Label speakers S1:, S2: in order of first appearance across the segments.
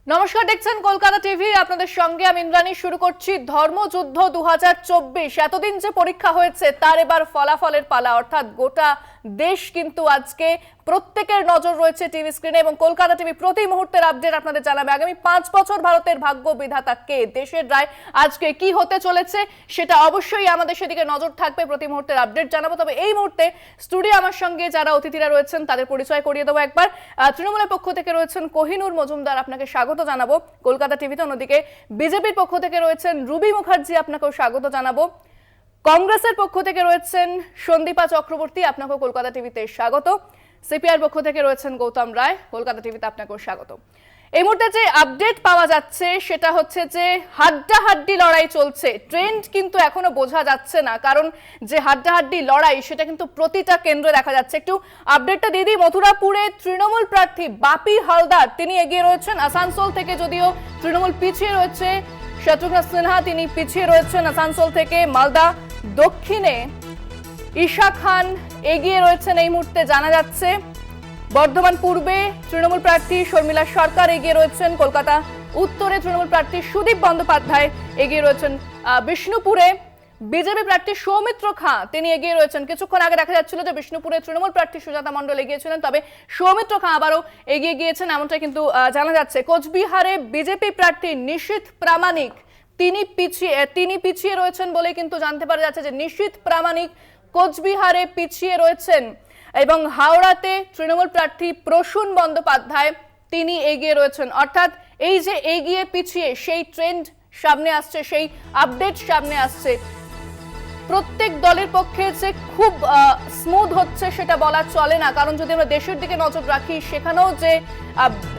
S1: নমস্কার, দেখছেন কলকাতা টিভি। আপনাদের সঙ্গে আমি ইন্দ্রাণী। শুরু করছি ধর্মযুদ্ধ 2024। এতদিন যে পরীক্ষা হয়েছে তার এবার ফলাফলের পালা, অর্থাৎ গোটা দেশ কিন্তু আজকে প্রত্যেকের নজর রয়েছে টিভি স্ক্রিনে এবং কলকাতা টিভি প্রতি মুহূর্তের আপডেট আপনাদের জানাবে। আগামী 5 বছর ভারতের ভাগ্য বিধাতা কে, দেশের রায় আজকে কি হতে চলেছে সেটা অবশ্যই আমাদের সেদিকে নজর থাকবে, প্রতি মুহূর্তের আপডেট জানাবো। তবে এই মুহূর্তে স্টুডিও আমার সঙ্গে যারা অতিথিরা রয়েছেন তাদের পরিচয় করিয়ে দেবো একবার। তৃণমূলের পক্ষ থেকে রয়েছেন কোহিনুর মজুমদার, আপনাকে স্বাগত জানাবো কলকাতা টিভিতে। অন্যদিকে বিজেপির পক্ষ থেকে রয়েছেন রুবি মুখার্জি, আপনাকেও স্বাগত জানাবো। কংগ্রেসের পক্ষ থেকে রয়েছেন সন্দীপা চক্রবর্তী, আপনাকেও কলকাতা টিভিতে স্বাগত। সিপিআর পক্ষ থেকে রয়েছেন গৌতম রায়, কলকাতা টিভিতে আপনাকেও স্বাগত। এই মুহূর্তে যে আপডেট পাওয়া যাচ্ছে সেটা হচ্ছে যে হাড্ডাহাড্ডি লড়াই চলছে। ট্রেন্ড কিন্তু এখনো বোঝা যাচ্ছে না, কারণ যে হাড্ডাহাড্ডি লড়াই সেটা কিন্তু প্রতিটা কেন্দ্রে দেখা যাচ্ছে। একটু আপডেটটা দিয়ে দিই। মথুরাপুরে তৃণমূল প্রার্থী বাপি হালদার তিনি এগিয়ে রয়েছেন। আসানসোল থেকে যদিও তৃণমূল পিছিয়ে রয়েছে, শত্রুঘ্ন সিনহা তিনি পিছিয়ে রয়েছেন আসানসোল থেকে। মালদা দক্ষিণে ঈশা খান এগিয়ে রয়েছেন এই মুহূর্তে জানা যাচ্ছে। বর্ধমান পূর্বে তৃণমূল প্রার্থী শর্মিলা সরকার এগিয়ে রয়েছেন। কলকাতা উত্তরে তৃণমূল প্রার্থী সুদীপ বন্দ্যোপাধ্যায় এগিয়ে রয়েছেন। বিষ্ণুপুরে বিজেপি প্রার্থী সৌমিত্র খাঁ তিনি এগিয়ে রয়েছেন। কিছুক্ষণ আগে দেখা যাচ্ছিল যে বিষ্ণুপুরে তৃণমূল প্রার্থী সুজাতা মণ্ডল এগিয়েছিলেন, তবে সৌমিত্র খাঁ আবারও এগিয়ে গিয়েছেন এমনটা কিন্তু জানা যাচ্ছে। কোচবিহারে বিজেপি প্রার্থী নিশীথ প্রামাণিক তিনি পিছিয়ে রয়েছেন বলে কিন্তু জানতে পারা যাচ্ছে যে নিশীথ প্রামাণিক কোচবিহারে পিছিয়ে রয়েছেন। এবং হাওড়াতে তৃণমূল প্রার্থী প্রসূন বন্দ্যোপাধ্যায় তিনি এগিয়ে রয়েছেন। অর্থাৎ এই যে এগিয়ে পিছিয়ে সেই ট্রেন্ড সামনে আসছে, সেই আপডেট সামনে আসছে। প্রত্যেক দলের পক্ষে যে খুব স্মুথ হচ্ছে সেটা বলা চলে না, কারণ যদি আমরা দেশের দিকে নজর রাখি সেখানেও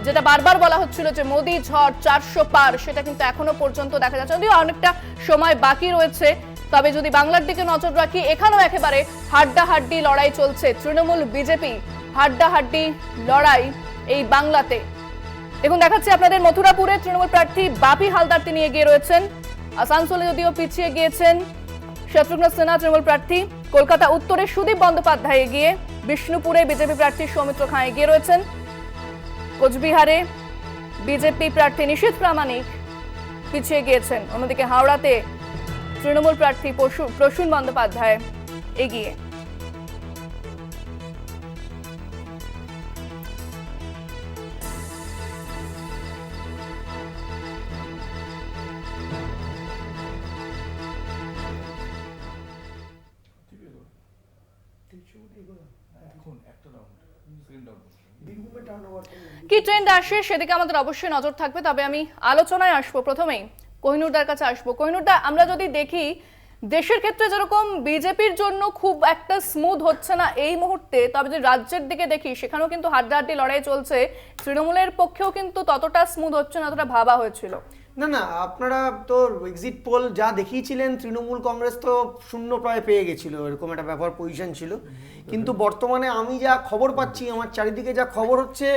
S1: যেটা বারবার বলা হচ্ছিল যে মোদি ঝড় 400 পার, সেটা কিন্তু এখনো পর্যন্ত দেখা যাচ্ছে। যদিও অনেকটা সময় বাকি রয়েছে, তবে যদি বাংলার দিকে নজর রাখি এখানেও একেবারে হাড্ডাহাড্ডি লড়াই চলছে। তৃণমূল বিজেপি হাড্ডাহাড্ডি লড়াই এই বাংলাতে। দেখুন দেখাচ্ছি আপনাদের মথুরাপুরে তৃণমূল প্রার্থী বাপি হালদার তিনি এগিয়ে রয়েছেন। আসানসোলে যদিও পিছিয়ে গিয়েছেন শত্রুঘ্ন সিনহা তৃণমূল প্রার্থী। কলকাতা উত্তরে সুদীপ বন্দ্যোপাধ্যায় এগিয়ে। বিষ্ণুপুরে বিজেপি প্রার্থী সৌমিত্র খাঁ এগিয়ে রয়েছেন। কোচবিহারে বিজেপি প্রার্থী নিশীথ প্রামাণিক পিছিয়ে গিয়েছেন। অন্যদিকে হাওড়াতে তৃণমূল প্রার্থী প্রসূন বন্দ্যোপাধ্যায় এগিয়ে। কি ট্রেন্ড আসে সেদিকে আমাদের অবশ্যই নজর থাকবে। তবে আমি আলোচনায় আসবো, প্রথমেই কোহিনুরদার কাছে আসবো। কোহিনুরদা, আমরা যদি দেখি দেশের ক্ষেত্রে যেরকম বিজেপির জন্য খুব একটা স্মুথ হচ্ছে না এই মুহূর্তে, তবে যদি রাজ্যের দিকে দেখি সেখানেও কিন্তু হাড্ডাহাড্ডি লড়াই চলছে। তৃণমূলের পক্ষেও কিন্তু ততটা স্মুথ হচ্ছে না যতটা ভাবা হয়েছিল।
S2: না, আপনারা তো এক্সিট পোল যা দেখিয়েছিলেন, তৃণমূল কংগ্রেস তো শূন্য প্রায় পেয়ে গেছিল, এরকম একটা ব্যাপার পজিশন ছিল। কিন্তু বর্তমানে আমি যা খবর পাচ্ছি, আমার চারিদিকে যা খবর হচ্ছে,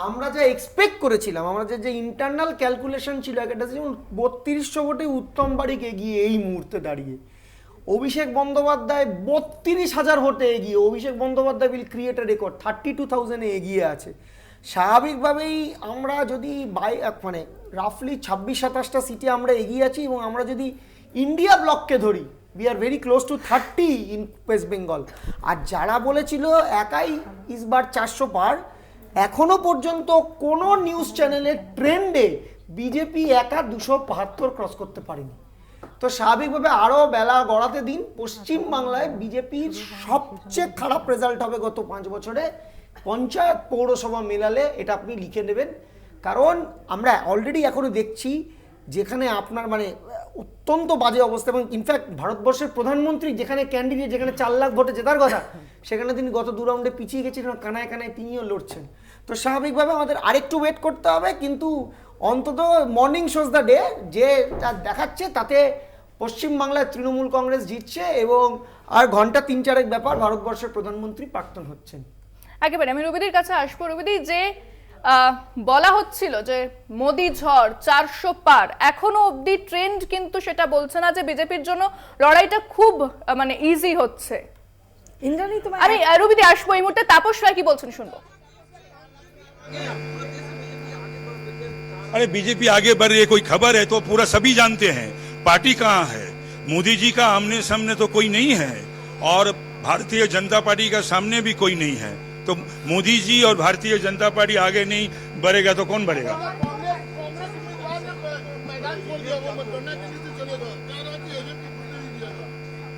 S2: আমরা যা এক্সপেক্ট করেছিলাম, আমরা যে ইন্টারনাল ক্যালকুলেশন ছিল, একটা যেমন 3200 ভোটে উত্তম বারিক এগিয়ে এই মুহূর্তে দাঁড়িয়ে, অভিষেক বন্দ্যোপাধ্যায় 32,000 ভোটে এগিয়ে। Abhishek Bandyopadhyay will create a record, 32,000-এ এগিয়ে আছে। স্বাভাবিকভাবেই আমরা যদি মানে রাফলি 26-27টা সিটে আমরা এগিয়ে আছি, এবং আমরা যদি ইন্ডিয়া ব্লককে ধরি, we are very close to 30 in West Bengal. আর যারা বলেছিল একাই ইসবার 400 পার, এখনো পর্যন্ত কোনো নিউজ চ্যানেলের ট্রেন্ডে বিজেপি একা 272 ক্রস করতে পারেনি। তো স্বাভাবিকভাবে আরও বেলা গড়াতে দিন। পশ্চিমবাংলায় বিজেপির সবচেয়ে খারাপ রেজাল্ট হবে গত 5 বছরে, পঞ্চায়েত পৌরসভা মেলালে, এটা আপনি লিখে নেবেন। কারণ আমরা অলরেডি এখনো দেখছি যেখানে আপনার মানে অত্যন্ত বাজে অবস্থা, এবং ইনফ্যাক্ট ভারতবর্ষের প্রধানমন্ত্রী যেখানে ক্যান্ডিডেট, যেখানে 4 লাখ ভোটে জেতার কথা, সেখানে তিনি গত 2 রাউন্ডে পিছিয়ে গেছিলেন, কানায় কানায় তিনিও লড়ছেন। তো স্বাভাবিকভাবে আমাদের আরেকটু ওয়েট করতে হবে, কিন্তু অন্তত মর্নিং শোজ দ্য ডে যে দেখাচ্ছে তাতে পশ্চিমবাংলায় তৃণমূল কংগ্রেস জিতছে, এবং আর ঘন্টা 3-4 ব্যাপার ভারতবর্ষের প্রধানমন্ত্রী প্রাক্তন হচ্ছেন।
S1: একেবারে আমি রবিদির কাছে আসবো। রবিদি, যে বলা হচ্ছিল যে মোদি ঝড় 400 পার, এখনো অবধি ট্রেন্ড কিন্তু সেটা বলছে না যে বিজেপির জন্য লড়াইটা খুব মানে ইজি হচ্ছে।
S3: ইন্দ্রাণী, তোমার
S1: আমি রবিদি আসবো এই মুহূর্তে। তাপস রায় কি বলছেন শুনবো।
S3: अरे बीजेपी आगे बढ़ रही है, कोई खबर है तो पूरा सभी जानते हैं। पार्टी कहाँ है? मोदी जी का आमने सामने तो कोई नहीं है, और भारतीय जनता पार्टी का सामने भी कोई नहीं है। तो मोदी जी और भारतीय जनता पार्टी आगे नहीं बढ़ेगा तो कौन बढ़ेगा?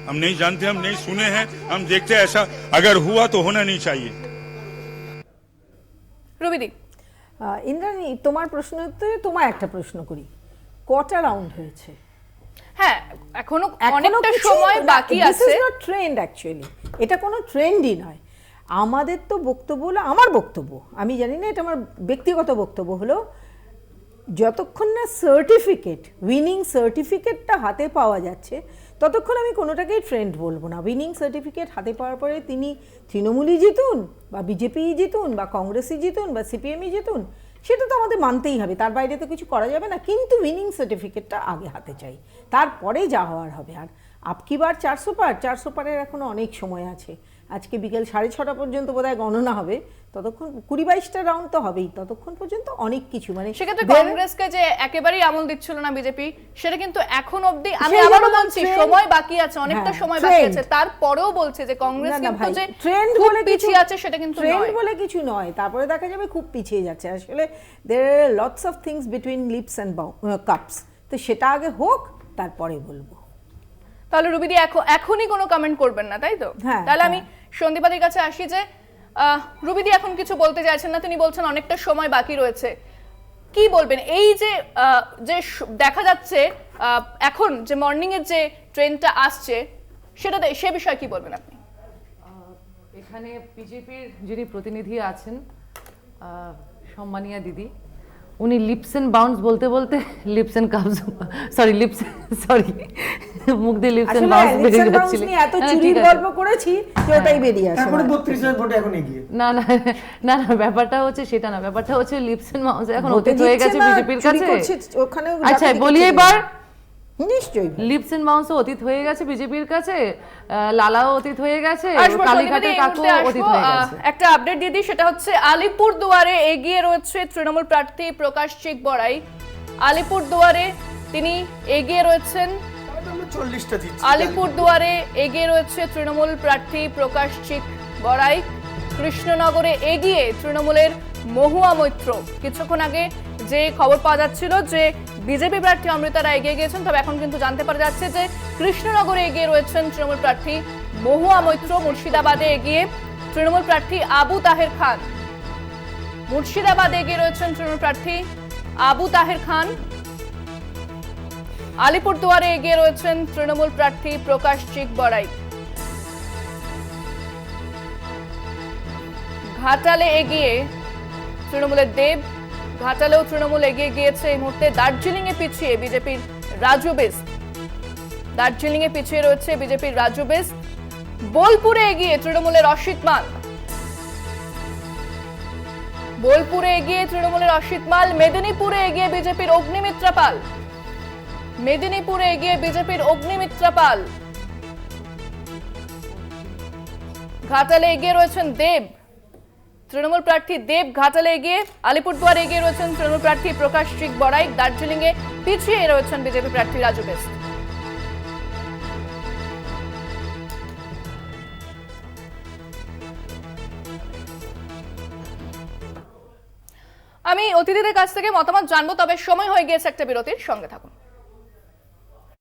S3: हम नहीं जानते, हम नहीं सुने हैं, हम देखते हैं। ऐसा अगर हुआ तो होना नहीं चाहिए।
S1: রবিদি,
S4: ইন্দ্রাণী, তোমার প্রশ্ন উত্তরে তোমায় একটা প্রশ্ন করি, কটা রাউন্ড হয়েছে?
S1: হ্যাঁ এখনো অনেকটা সময় বাকি আছে।
S4: ট্রেন্ড অ্যাকচুয়ালি এটা কোনো ট্রেন্ডই নয়। আমাদের তো বক্তব্য হলো, আমার বক্তব্য, আমি জানি না, এটা আমার ব্যক্তিগত বক্তব্য হলো, যতক্ষণ না সার্টিফিকেট, উইনিং সার্টিফিকেটটা হাতে পাওয়া যাচ্ছে ততক্ষণ আমি কোনোটাকেই ট্রেন্ড বলবো না। উইনিং সার্টিফিকেট হাতে পাওয়ার পরে তিনি তৃণমূলই জিতুন বা বিজেপিই জিতুন বা কংগ্রেসই জিতুন বা সিপিএমই জিতুন, সেটা তো আমাদের মানতেই হবে, তার বাইরে তো কিছু করা যাবে না। কিন্তু উইনিং সার্টিফিকেটটা আগে হাতে চাই, তারপরে যা হওয়ার হবে। আর আপকি বার 400 পারের এখনো অনেক সময় আছে। আজকে বিকেল 6:30 পর্যন্ত বোধহয় গণনা হবে, ততক্ষণ 20-22টা রাউন্ড তো হবেই, ততক্ষণ পর্যন্ত অনেক কিছু, মানে
S1: সেক্ষেত্রে কংগ্রেসকে যে একেবারেই আমল দিচ্ছিল না বিজেপি, সেটা কিন্তু এখন অবধি, আমি আবারও বলছি সময় বাকি আছে, অনেকটা সময় বাকি আছে, তারপরেও বলছে যে কংগ্রেস কিন্তু যে
S4: ট্রেন্ড
S1: খুব
S4: বলে
S1: পিছিয়ে আছে সেটা কিন্তু
S4: ট্রেন্ড
S1: নয়।
S4: বলে কিছু নয়, তারপরে দেখা যাবে খুব পিছিয়ে যাচ্ছে। আসলে there are lots of things between lips and cups, তো সেটা আগে হোক, তারপরে বলবো।
S1: তাহলে রুবিদি এখনই কোনো কমেন্ট করবেন না, তাই তো?
S4: হ্যাঁ,
S1: তাহলে আমি সন্দীপাদির কাছে আসি যে রুবিদি এখন কিছু বলতে চাইছেন না, তিনি বলছেন অনেকটা সময় বাকি রয়েছে। কি বলবেন এই যে দেখা যাচ্ছে এখন যে মর্নিং এর যে ট্রেনটা আসছে, সেটাতে সে বিষয়ে কি বলবেন আপনি?
S5: এখানে বিজেপির যিনি প্রতিনিধি আছেন, সম্মানীয় দিদি, উনি লিপস এন্ড বাউন্স বলতে বলতে লিপস এন্ড কাপস, সরি মুখ দিয়ে লিপস এন্ড বাউন্স বেরিয়ে যাচ্ছিল।
S4: এত চুরির গল্প করেছি যে ওটাই বেরিয়ে আসে।
S2: তারপরে 32 ভোটে এখন এগিয়ে।
S5: না না না না, ব্যাপারটা হচ্ছে সেটা না, ব্যাপারটা হচ্ছে লিপস এন্ড বাউন্স এখন অতীত হয়ে গেছে বিজেপির কাছে। আচ্ছা বলি এবার,
S4: নিশ্চয়ই
S5: লিপস এন্ড বাউন্স অতীত হয়ে গেছে বিজেপির কাছে, লালাও অতীত হয়ে গেছে, কালীঘাটের কাকু অতীত হয়ে গেছে।
S1: একটা আপডেট দিয়ে দিই, সেটা হচ্ছে আলিপুর দুয়ারে এগিয়ে রয়েছে তৃণমূল প্রার্থী প্রকাশ চিক বড়াই। আলিপুর দুয়ারে তিনি এগিয়ে রয়েছেন,
S2: 40টা জিতছে।
S1: আলিপুর দুয়ারে এগিয়ে রয়েছে তৃণমূল প্রার্থী প্রকাশ চিক বড়াই। কৃষ্ণনগরে এগিয়ে তৃণমূলের মহুয়া মৈত্র। কিছুক্ষণ আগে যে খবর পাওয়া যাচ্ছিল যে বিজেপি প্রার্থী অমৃতা রায় এগিয়ে গিয়েছেন, তবে এখন কিন্তু জানতে পারা যাচ্ছে যে কৃষ্ণনগরে এগিয়ে রয়েছেন তৃণমূল প্রার্থী মহুয়া মৈত্র। মুর্শিদাবাদে এগিয়ে তৃণমূল প্রার্থী আবু তাহের খান। মুর্শিদাবাদে এগিয়ে রয়েছেন তৃণমূল প্রার্থী আবু তাহের খান। আলিপুরদুয়ারে এগিয়ে রয়েছেন তৃণমূল প্রার্থী প্রকাশ চিক বড়াই। ঘাটালে এগিয়ে তৃণমূলের দেব। ঘাটালেও তৃণমূল এগিয়ে গিয়েছে এই মুহূর্তে। দার্জিলিং এ পিছিয়ে বিজেপির রাজু বেস্ট। দার্জিলিং এ পিছিয়ে রয়েছে বিজেপির রাজু বেস্ট। বোলপুরে এগিয়ে তৃণমূলের অসিত মাল। বোলপুরে এগিয়ে তৃণমূলের অসিত মাল। মেদিনীপুরে এগিয়ে বিজেপির অগ্নিমিত্রা পাল। মেদিনীপুরে এগিয়ে বিজেপির অগ্নিমিত্রা পাল। ঘাটালে এগিয়ে রয়েছেন দেব। তৃণমূল প্রার্থী দেব ঘাটালে এগিয়ে। আলিপুরদুয়ারে এগিয়ে রয়েছেন তৃণমূল প্রার্থী প্রকাশ চিক বড়াই। দার্জিলিং এ পিছিয়ে রয়েছেন বিজেপি প্রার্থী রাজু বেস্ট। আমি অতিথিদের কাছ থেকে মতামত জানবো, তবে সময় হয়ে গিয়েছে একটা বিরতির। সঙ্গে থাকুন।